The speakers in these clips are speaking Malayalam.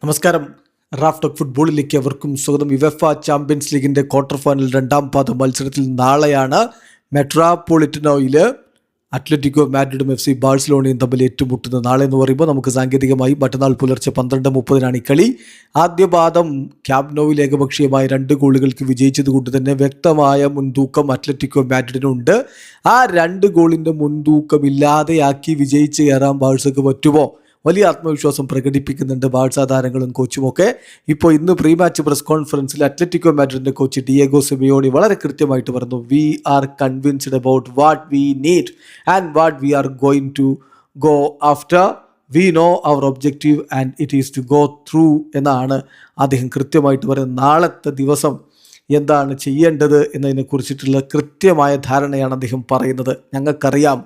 നമസ്കാരം. റാഫ് ടോക്ക് ഫുട്ബോളിലേക്ക് അവർക്കും സ്വാഗതം. യുവേഫ ചാമ്പ്യൻസ് ലീഗിൻ്റെ ക്വാർട്ടർ ഫൈനൽ രണ്ടാം പാദ മത്സരത്തിൽ നാളെയാണ് മെട്രോപൊളിറ്റനോയിൽ അത്ലറ്റിക്കോ മാഡ്രിഡും FC ബാഴ്സലോണയും തമ്മിൽ ഏറ്റുമുട്ടുന്നത്. നാളെ എന്ന് പറയുമ്പോൾ നമുക്ക് സാങ്കേതികമായി മറ്റന്നാൾ പുലർച്ചെ 12:30 ഈ കളി. ആദ്യ പാദം ക്യാമ്പ് നോവിൽ ഏകപക്ഷീയമായ 2 ഗോളുകൾക്ക് വിജയിച്ചതുകൊണ്ട് തന്നെ വ്യക്തമായ മുൻതൂക്കം അത്ലറ്റിക്കോ മാഡ്രിഡിനുണ്ട്. ആ 2 ഗോളിൻ്റെ മുൻതൂക്കം ഇല്ലാതെയാക്കി വിജയിച്ച് കയറാൻ ബാഴ്സക്ക് പറ്റുമോ? വലിയ ആത്മവിശ്വാസം പ്രകടിപ്പിക്കുന്നുണ്ട് ബാഴ്സ താരങ്ങളും കോച്ചുമൊക്കെ. ഇപ്പോൾ ഇന്ന് പ്രീ മാച്ച് പ്രസ് കോൺഫറൻസിൽ അത്ലറ്റിക്കോ മാഡ്രിഡിൻ്റെ കോച്ച് ഡിയേഗോ സിമിയോണി വളരെ കൃത്യമായിട്ട് പറഞ്ഞു, we are convinced about what we need and what we are going to go after. We know our objective and it is to go through എന്നാണ് അദ്ദേഹം കൃത്യമായിട്ട് പറയുന്നത്. നാളത്തെ ദിവസം എന്താണ് ചെയ്യേണ്ടത് എന്നതിനെക്കുറിച്ചിട്ടുള്ള കൃത്യമായ ധാരണയാണ് അദ്ദേഹം പറയുന്നത്. ഞങ്ങൾക്കറിയാം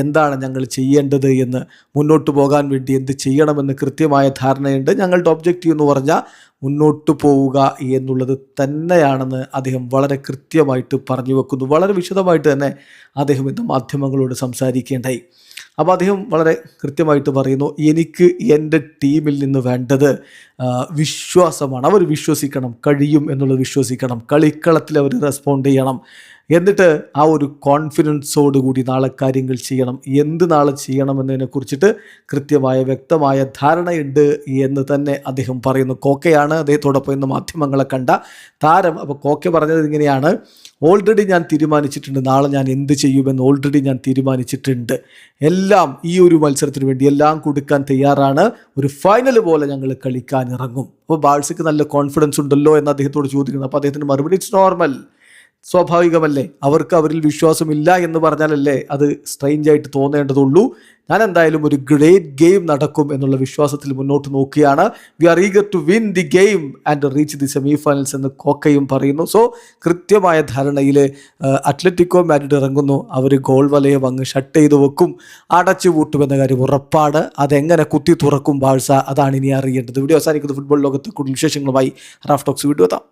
എന്താണ് ഞങ്ങൾ ചെയ്യേണ്ടത് എന്ന്, മുന്നോട്ട് പോകാൻ വേണ്ടി എന്ത് ചെയ്യണമെന്ന് കൃത്യമായ ധാരണയുണ്ട്. ഞങ്ങളുടെ ഒബ്ജക്റ്റീവ് എന്ന് പറഞ്ഞാൽ മുന്നോട്ട് പോവുക എന്നുള്ളത് തന്നെയാണെന്ന് അദ്ദേഹം വളരെ കൃത്യമായിട്ട് പറഞ്ഞു വെക്കുന്നു. വളരെ വിശദമായിട്ട് തന്നെ അദ്ദേഹം ഇന്ന് മാധ്യമങ്ങളോട് സംസാരിക്കേണ്ടായി. അപ്പോൾ അദ്ദേഹം വളരെ കൃത്യമായിട്ട് പറയുന്നു, എനിക്ക് എൻ്റെ ടീമിൽ നിന്ന് വേണ്ടത് വിശ്വാസമാണ്. അവർ വിശ്വസിക്കണം, കഴിയും എന്നുള്ളത് വിശ്വസിക്കണം, കളിക്കളത്തിൽ അവർ റെസ്പോണ്ട് ചെയ്യണം. എന്നിട്ട് ആ ഒരു കോൺഫിഡൻസോടുകൂടി നാളെ കാര്യങ്ങൾ ചെയ്യണം. എന്ത് നാളെ ചെയ്യണമെന്നതിനെക്കുറിച്ചിട്ട് കൃത്യമായ വ്യക്തമായ ധാരണയുണ്ട് എന്ന് തന്നെ അദ്ദേഹം പറയുന്നു. കോക്കയാണ് അദ്ദേഹത്തോടൊപ്പം ഇന്ന് മാധ്യമങ്ങളെ കണ്ട താരം. അപ്പോൾ കോക്കെ പറഞ്ഞത് ഇങ്ങനെയാണ്, ഓൾറെഡി ഞാൻ തീരുമാനിച്ചിട്ടുണ്ട് നാളെ ഞാൻ എന്ത് ചെയ്യുമെന്ന് ഓൾറെഡി ഞാൻ തീരുമാനിച്ചിട്ടുണ്ട്. എല്ലാം ഈ ഒരു മത്സരത്തിന് വേണ്ടി എല്ലാം കൊടുക്കാൻ തയ്യാറാണ്. ഒരു ഫൈനൽ പോലെ ഞങ്ങൾ കളിക്കാൻ ഇറങ്ങും. അപ്പോൾ ബാഴ്സയ്ക്ക് നല്ല കോൺഫിഡൻസ് ഉണ്ടല്ലോ എന്ന് അദ്ദേഹത്തോട് ചോദിക്കുന്നു. അപ്പോൾ അദ്ദേഹത്തിൻ്റെ മറുപടി, ഇറ്റ്സ് നോർമൽ, സ്വാഭാവികമല്ലേ. അവർക്ക് അവരിൽ വിശ്വാസമില്ല എന്ന് പറഞ്ഞാലല്ലേ അത് സ്ട്രെയിഞ്ചായിട്ട് തോന്നേണ്ടതുള്ളൂ. ഞാൻ എന്തായാലും ഒരു ഗ്രേറ്റ് ഗെയിം നടക്കും എന്നുള്ള വിശ്വാസത്തിൽ മുന്നോട്ട് നോക്കുകയാണ്. We are eager to win the game and reach the semi finals എന്ന് കോക്കയും പറയുന്നു. സോ കൃത്യമായ ധാരണയിൽ അത്ലറ്റിക്കോ മാഡ്രിഡ് ഇറങ്ങുന്നു. അവർ ഗോൾ വലയം അങ്ങ് ഷട്ട് ചെയ്ത് വെക്കും, അടച്ചു പൂട്ടുമെന്ന കാര്യം ഉറപ്പാണ്. അതെങ്ങനെ കുത്തി തുറക്കും ബാഴ്സ, അതാണ് ഇനി അറിയേണ്ടത്. വീഡിയോ അവസാനിക്കുന്നത്. ഫുട്ബോൾ ലോകത്ത് കൂടുതൽ വിശേഷങ്ങളുമായി റാഫ് ടോക്സ് വീഡിയോ എത്താം.